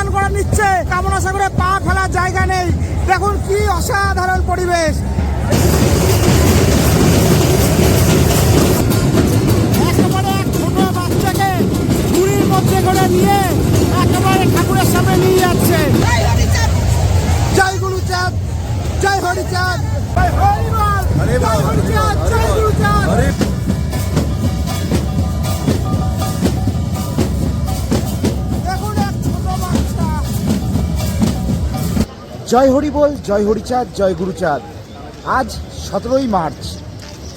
স্নান করে নিচ্ছে। কামনা সাগরে পা ফেলার জায়গা নেই। দেখুন কি অসাধারণ পরিবেশ। একেবারে এক ছোট বাচ্চাকে ঝুড়ির মধ্যে করে নিয়ে একেবারে ঠাকুরের সামনে নিয়ে যাচ্ছে। জয় গুরুচাঁদ, জয় হরিচাঁদ, জয় হরিবল, জয় হরিচাঁদ, জয় গুরুচাঁদ। দেখুন এক ছোট বাচ্চা। জয় হরিবল, জয় হরিচাঁদ, জয় গুরুচাঁদ। আজ 17ই মার্চ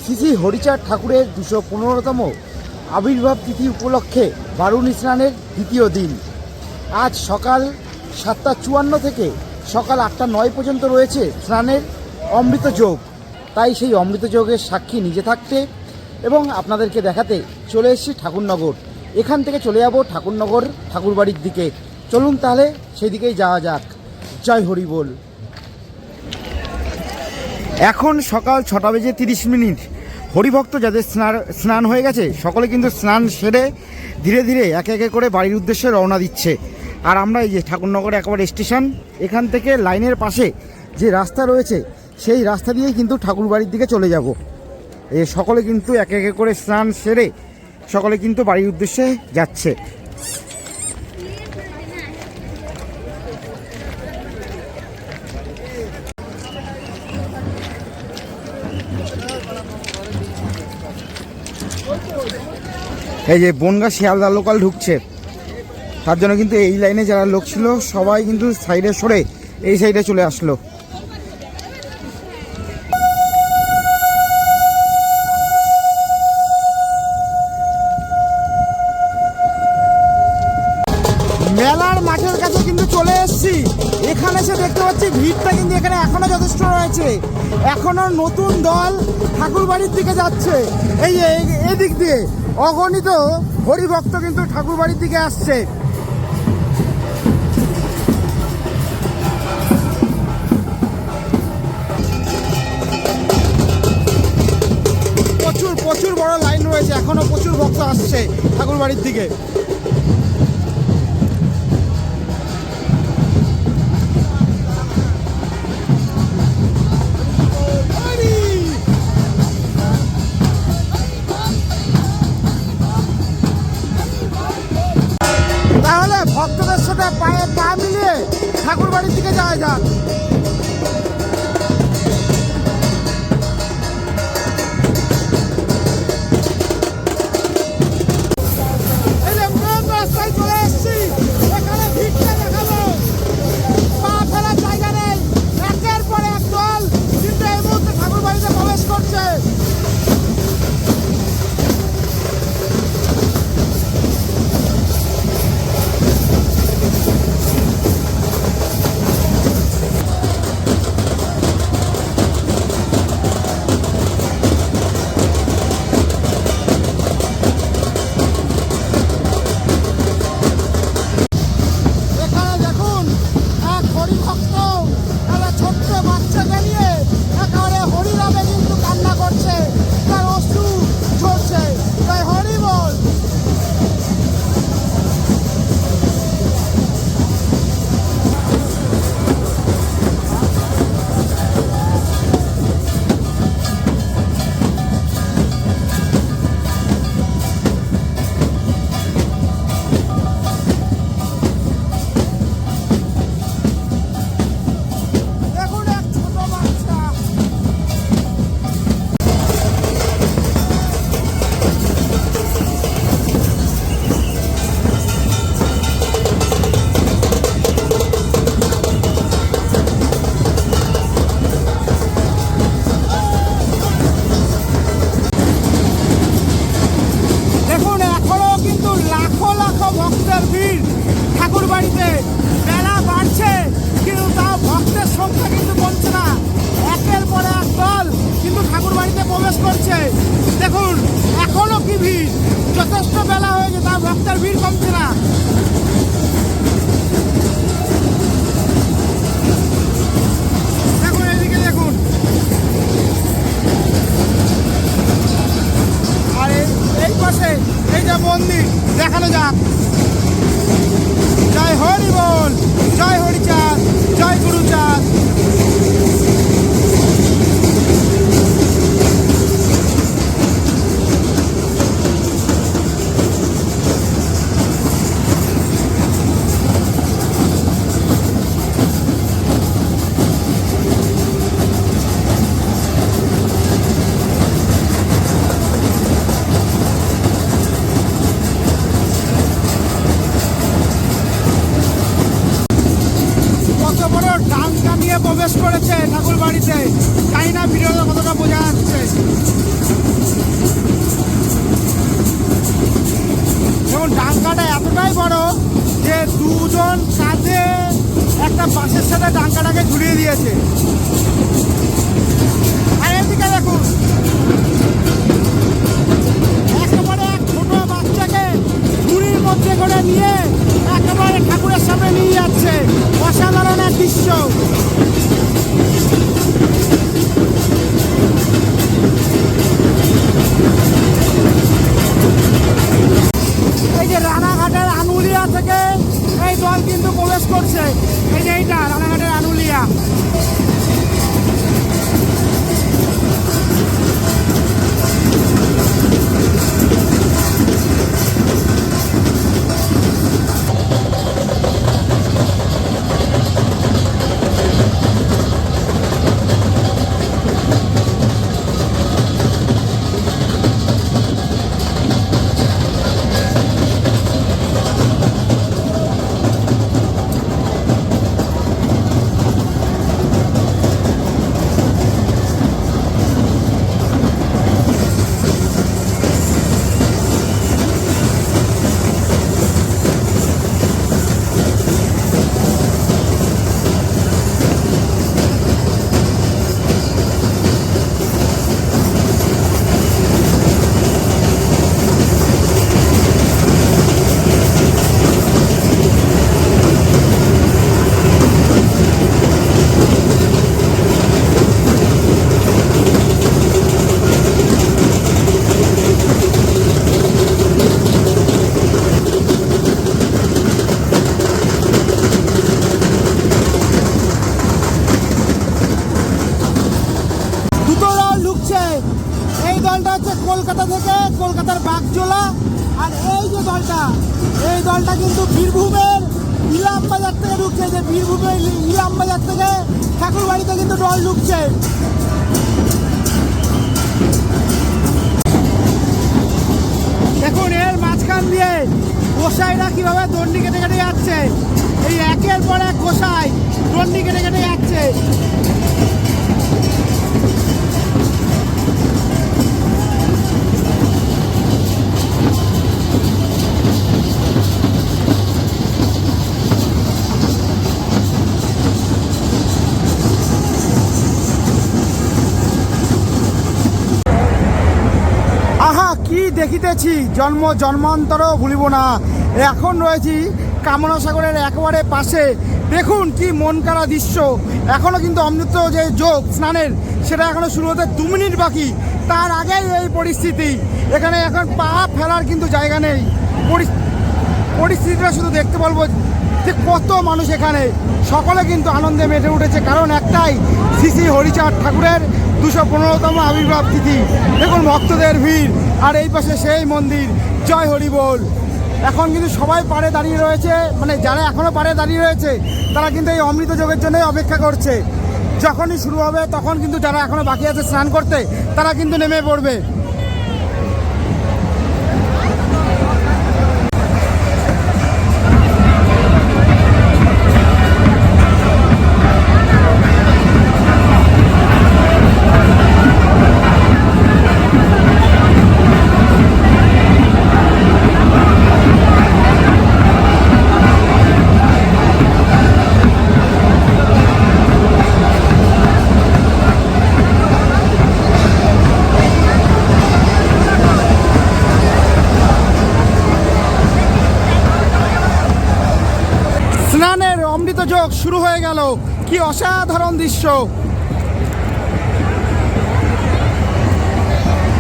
শ্রী শ্রী হরিচাঁদ ঠাকুরের 215তম আবির্ভাব তিথি উপলক্ষে বারুণী স্নানের দ্বিতীয় দিন। আজ সকাল 7:54 থেকে সকাল 8:09 পর্যন্ত রয়েছে স্নানের অমৃত যোগ। তাই সেই অমৃত যোগের সাক্ষী নিজে থাকতে এবং আপনাদেরকে দেখাতে চলে এসেছি ঠাকুরনগর। এখান থেকে চলে যাব ঠাকুরনগর ঠাকুরবাড়ির দিকে। চলুন তাহলে সেই দিকেই যাওয়া যাক। জয় হরিবল। এখন সকাল 6:30। হরিভক্ত যাদের স্নান হয়ে গেছে সকলে কিন্তু স্নান সেরে ধীরে ধীরে একে একে করে বাড়ির উদ্দেশ্যে রওনা দিচ্ছে। আর আমরা এই যে ঠাকুরনগর একেবারে স্টেশন, এখান থেকে লাইনের পাশে যে রাস্তা রয়েছে সেই রাস্তা দিয়েই কিন্তু ঠাকুর বাড়ির দিকে চলে যাব। সকলে কিন্তু একে একে করে স্নান সেরে সকলে কিন্তু বাড়ির উদ্দেশ্যে যাচ্ছে। এই যে বনগাঁ শিয়ালদা লোকাল ঢুকছে, তার জন্য কিন্তু এই লাইনে যারা লোক ছিল সবাই কিন্তু সাইডে সরে এই সাইডে চলে আসলো। মেলার মাঠের কাছে কিন্তু চলে এসেছি। এখানে এসে দেখতে পাচ্ছি ভিড়টা কিন্তু এখানে এখনো যথেষ্ট রয়েছে। এখনো নতুন দল ঠাকুর বাড়ির দিকে যাচ্ছে। এই এদিক দিয়ে অগণিত হরিভক্ত কিন্তু ঠাকুর বাড়ির দিকে আসছে। প্রচুর প্রচুর বড় লাইন রয়েছে, এখনো প্রচুর ভক্ত আসছে ঠাকুর বাড়ির দিকে। তাহলে ভক্তদের সাথে পায়ে পা মিলিয়ে ঠাকুর বাড়ির দিকে যাওয়া যাক। রাস্তায় চলে এসেছি, এখানে ভিড়টা দেখাবো। পা ফেলার জায়গা নেই, একের পর এক দল কিন্তু এই মুহূর্তে ঠাকুর বাড়িতে প্রবেশ করছে। যথেষ্ট বেলা হয়েছে, তা ভক্তের ভিড় কমছে না। দেখুন এদিকে দেখুন, আর এই পাশে এই যে মন্দির দেখানো যাক। জয় হরি বল, জয় হরিচাঁদ, জয় গুরুচাঁদ। প্রবেশ করেছে ঠাকুর বাড়িতে, জানি না ভিডিওতে কতটা বোঝা যাচ্ছে। যেমন ডাঙ্গাটা এতটাই বড় যে দুজন কাঁধে একটা বাসের সাথে ডাঙ্গাটাকে ঝুলিয়ে দিয়েছে। আর এদিকে দেখুন, একেবারে এক ছোট বাচ্চাকে ঝুড়ির মধ্যে করে নিয়ে একেবারে ঠাকুরের সামনে নিয়ে যাচ্ছে। অসাধারণ এক দৃশ্য। এই যে রানাঘাটের আনুলিয়া থেকে এই দল কিন্তু প্রবেশ করছে। এই যে এইটা রানাঘাটের আনুলিয়া। এই দলটা হচ্ছে কলকাতা থেকে, কলকাতার বাগজোলা। আর এই যে দলটা, এই দলটা কিন্তু বীরভূমের ইলামবাজার থেকে ঢুকছে। যে বীরভূমের ইলামবাজার থেকে ঠাকুর বাড়িতে কিন্তু দল ঢুকছে। দেখুন এর মাঝখান দিয়ে গোসাইরা কিভাবে দণ্ডি কেটে কেটে যাচ্ছে। এই একের পর এক গোসাই দণ্ডি কেটে কেটে যাচ্ছে। আহা কি দেখিতেছি, জন্ম জন্মান্তরও ভুলিব না। এখন রয়েছি কামনা সাগরের একেবারে পাশে। দেখুন কি মন কাড়া দৃশ্য। এখনও কিন্তু অমৃত যে যোগ স্নানের সেটা এখনও শুরু হতে 2 মিনিট বাকি। তার আগেই এই পরিস্থিতি। এখানে এখন পা ফেলার কিন্তু জায়গা নেই। পরিস্থিতিটা শুধু দেখতে বলবো যে কত মানুষ এখানে। সকলে কিন্তু আনন্দে মেতে উঠেছে, কারণ একটাই, শ্রী শ্রী হরিচাঁদ ঠাকুরের 215তম আবির্ভাব তিথি। দেখুন ভক্তদের ভিড়, আর এই পাশে সেই মন্দির। জয় হরি বল। এখন কিন্তু সবাই পাড়ে দাঁড়িয়ে রয়েছে, মানে যারা এখনও পাড়ে দাঁড়িয়ে রয়েছে তারা কিন্তু এই অমৃত যোগের জন্যই অপেক্ষা করছে। যখনই শুরু হবে তখন কিন্তু যারা এখনও বাকি আছে স্নান করতে, তারা কিন্তু নেমে পড়বে। স্নানের অমৃত যোগ শুরু হয়ে গেল। কি অসাধারণ দৃশ্য।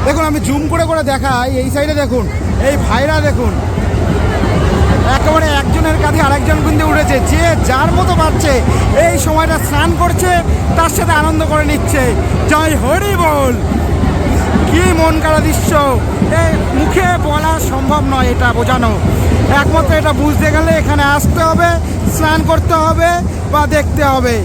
দেখুন আমি জুম করে করে দেখাই। এই সাইডে দেখুন, এই ভাইরা দেখুন একেবারে একজনের কাঁধে আরেকজন কিন্তু উঠেছে, যে যার মতো পারছে এই সময়টা স্নান করছে, তার সাথে আনন্দ করে নিচ্ছে। জয় হরি বল। কি মন কাড়া দৃশ্য, মুখে বলা সম্ভব নয় এটা বোঝানো, একমাত্র এটা বুঝতে গেলে এখানে আসতে হবে, স্নান করতে হবে বা দেখতে হবে।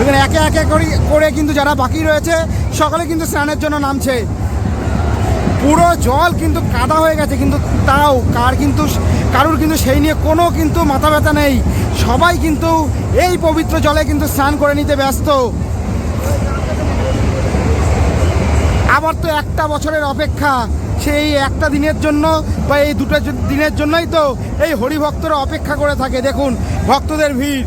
এখানে একে একে করে কিন্তু যারা বাকি রয়েছে সকলে কিন্তু স্নানের জন্য নামছে। পুরো জল কিন্তু কাদা হয়ে গেছে, কিন্তু তাও কারুর কিন্তু সেই নিয়ে কোনো কিন্তু মাথা ব্যথা নেই। সবাই কিন্তু এই পবিত্র জলে কিন্তু স্নান করে নিতে ব্যস্ত। আবার তো একটা বছরের অপেক্ষা, সেই একটা দিনের জন্য বা এই দুটো দিনের জন্যই তো এই হরিভক্তরা অপেক্ষা করে থাকে। দেখুন ভক্তদের ভিড়।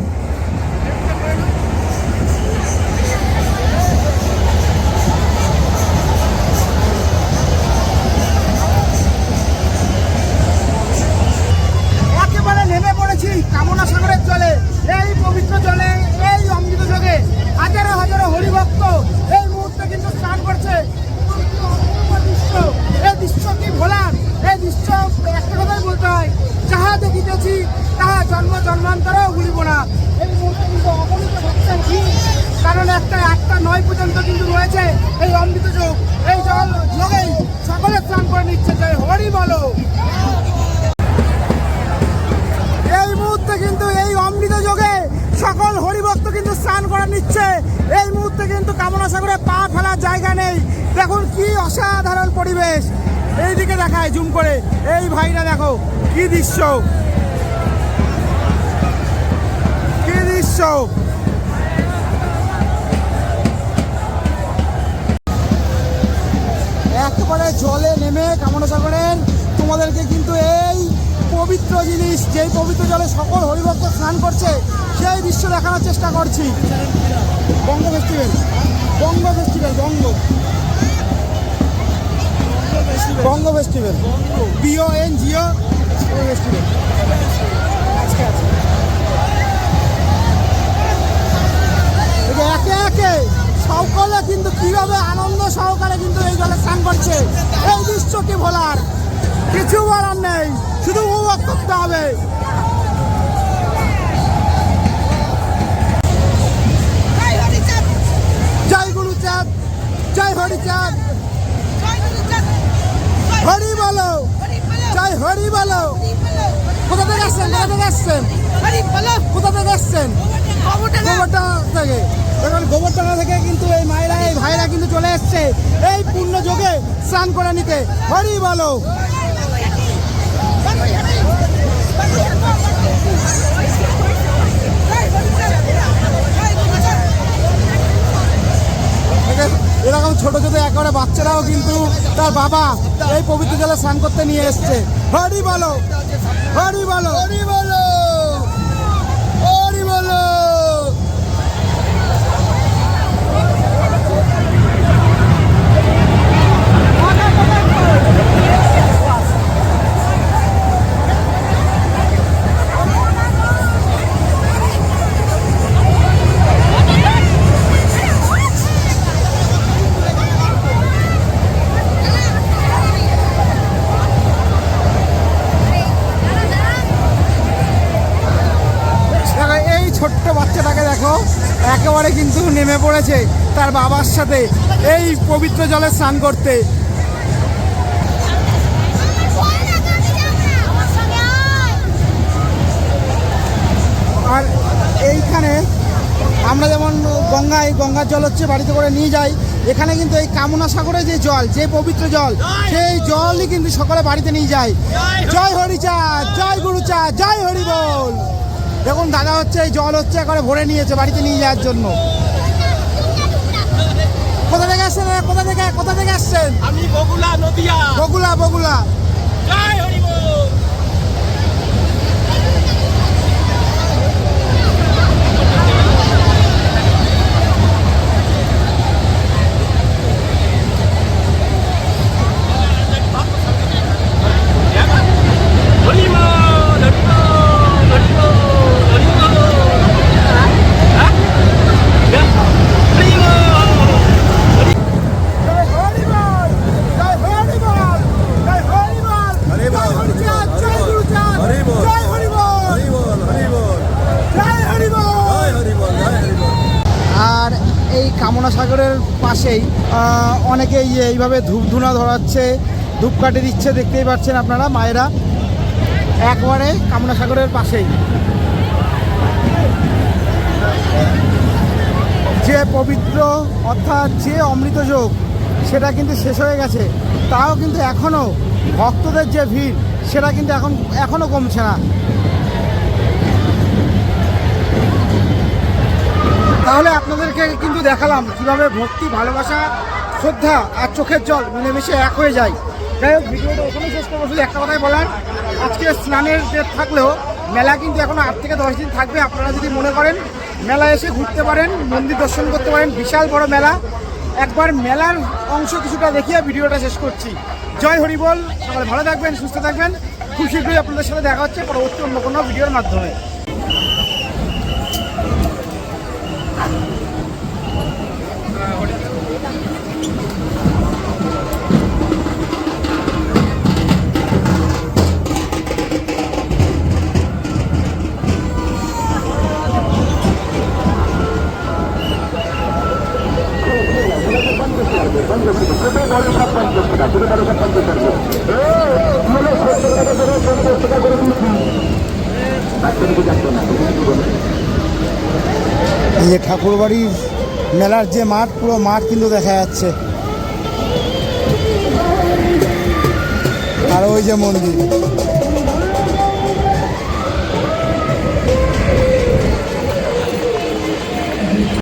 নেমে পড়েছি কামনা সাগরের জলে, এই পবিত্র জলে, এই অমৃত যোগে হাজারো হাজারো হরিভক্ত এই মুহূর্তে কিন্তু স্নান করছে। এই দৃশ্য কি ভোলার, এই দৃশ্য একটা কথাই বলতে হয়, যাহা দেখিতেছি তাহা জন্ম জন্মান্তরেও ভুলিব না। এই মুহূর্তে কিন্তু অগণিত ভক্তের ভিড়, কারণ একটা 9 পর্যন্ত কিন্তু রয়েছে এই অমৃত যোগ। এই জল যোগেই সকলে স্নান করে নিচ্ছে। জয় হরি বলো। এই মুহূর্তে কিন্তু এই অমৃত যোগে সকল হরিভক্ত কিন্তু স্নান করে নিচ্ছে। এই মুহূর্তে কিন্তু কামনা সাগরে পা ফেলার জায়গা নেই। দেখুন কি অসাধারণ পরিবেশ। এইদিকে দেখায় জুম করে, এই ভাইরা দেখো কি দৃশ্য, কি দৃশ্য। একেবারে জলে নেমে কামনা সাগরের তোমাদেরকে কিন্তু এই পবিত্র জিনিস, যেই পবিত্র জলে সকল হরিভক্ত স্নান করছে, সেই দৃশ্য দেখানোর চেষ্টা করছি। বঙ্গ ফেস্টিভ্যাল, বঙ্গ ফেস্টিভ্যাল, বঙ্গ ফেস্টিভ্যাল, BONGO ফেস্টিভ্যাল। একে একে সকলে কিন্তু কিভাবে আনন্দ সহকারে কিন্তু এই জলে স্নান করছে, এই দৃশ্য কি ভোলার, কিছু বলার নেই, শুধু উপভোগ করতে হবে। জয় গুরুচাঁদ, জয় হরিচাঁদ, হরি বলো, জয় হরি বলো। কোথা থেকে আসছেন, কোথা থেকে আসছেন, কোথা থেকে আসছেন? গোবরডাঙ্গা থেকে। এখন গোবরডাঙ্গা থেকে কিন্তু এই মায়েরা, এই ভাইরা কিন্তু চলে এসছে এই পূর্ণ যোগে স্নান করে নিতে। হরি বলো। এরকম ছোট ছোট একেবারে বাচ্চারাও কিন্তু তার বাবা এই পবিত্র জলে স্নান করতে নিয়ে এসছে। হরি বলো, হরি বলো, হরি বলো, হরি বলো। ছোট্ট বাচ্চাটাকে দেখো, একেবারে কিন্তু নেমে পড়েছে তার বাবার সাথে এই পবিত্র জলে স্নান করতে। আর এইখানে আমরা যেমন গঙ্গার জল হচ্ছে বাড়িতে করে নিয়ে যাই, এখানে কিন্তু এই কামনা সাগরে যে জল, যে পবিত্র জল, সেই জলই কিন্তু সকলে বাড়িতে নিয়ে যায়। জয় হরিচাঁদ, জয় গুরুচাঁদ, জয় হরি বল। দেখুন দাদা হচ্ছে এই জল হচ্ছে একবারে ভরে নিয়েছে বাড়িতে নিয়ে যাওয়ার জন্য। কোথা থেকে আসছেন, কোথা থেকে আসছেন? আমি বগুলা, নদিয়া। বগুলা। জয় হরি বল। জয় অনেকে এইভাবে ধূপ ধুনা ধরাচ্ছে, ধূপকাঠি দিচ্ছে, দেখতেই পাচ্ছেন আপনারা মায়েরা একবারে কামনা সাগরের পাশেই। যে পবিত্র অর্থাৎ যে অমৃত যোগ সেটা কিন্তু শেষ হয়ে গেছে, তাও কিন্তু এখনও ভক্তদের যে ভিড় সেটা কিন্তু এখনও কমছে না। তাহলে আপনাদেরকে কিন্তু দেখালাম কিভাবে ভক্তি, ভালোবাসা, শ্রদ্ধা আর চোখের জল মিলেমিশে এক হয়ে যায়। যাই হোক, ভিডিওটা ওখানে শেষ করবো। শুধু একটা কথাই বলার, আজকে স্নানের ডেট থাকলেও মেলা কিন্তু এখনও 8 থেকে 10 দিন থাকবে। আপনারা যদি মনে করেন মেলা এসে ঘুরতে পারেন, মন্দির দর্শন করতে পারেন, বিশাল বড় মেলা। একবার মেলার অংশ কিছুটা দেখিয়ে ভিডিওটা শেষ করছি। জয় হরি বল। সবাই ভালো থাকবেন, সুস্থ থাকবেন। খুব শীঘ্রই আপনাদের সাথে দেখা হচ্ছে পরবর্তী অন্য কোনো ভিডিওর মাধ্যমে। এই যে ঠাকুরবাড়ির মেলার যে মাঠ, পুরো মাঠ কিন্তু দেখা যাচ্ছে। আর ওই যে মন্দির।